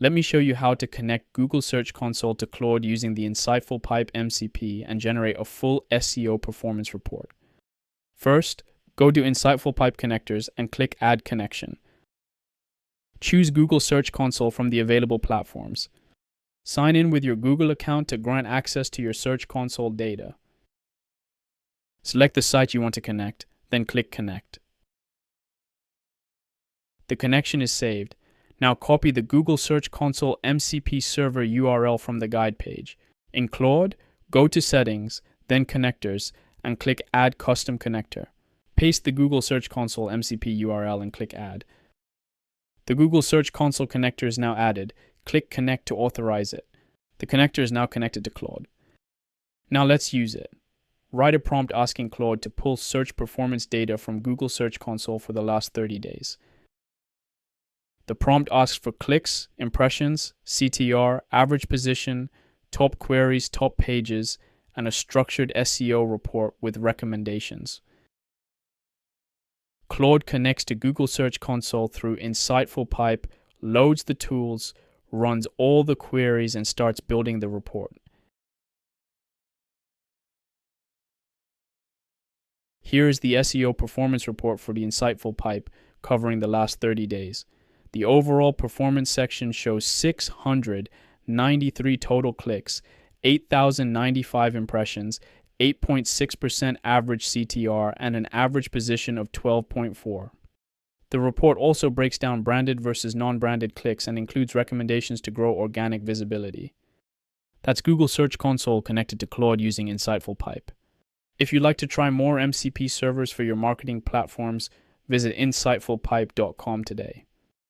Let me show you how to connect Google Search Console to Claude using the InsightfulPipe MCP and generate a full SEO performance report. First, go to InsightfulPipe Connectors and click Add Connection. Choose Google Search Console from the available platforms. Sign in with your Google account to grant access to your Search Console data. Select the site you want to connect, then click Connect. The connection is saved. Now copy the Google Search Console MCP server URL from the guide page. In Claude, go to Settings, then Connectors, and click Add Custom Connector. Paste the Google Search Console MCP URL and click Add. The Google Search Console connector is now added. Click Connect to authorize it. The connector is now connected to Claude. Now let's use it. Write a prompt asking Claude to pull search performance data from Google Search Console for the last 30 days. The prompt asks for clicks, impressions, CTR, average position, top queries, top pages, and a structured SEO report with recommendations. Claude connects to Google Search Console through InsightfulPipe, loads the tools, runs all the queries, and starts building the report. Here is the SEO performance report for the InsightfulPipe covering the last 30 days. The overall performance section shows 693 total clicks, 8,095 impressions, 8.6% average CTR, and an average position of 12.4. The report also breaks down branded versus non-branded clicks and includes recommendations to grow organic visibility. That's Google Search Console connected to Claude using InsightfulPipe. If you'd like to try more MCP servers for your marketing platforms, visit insightfulpipe.com today.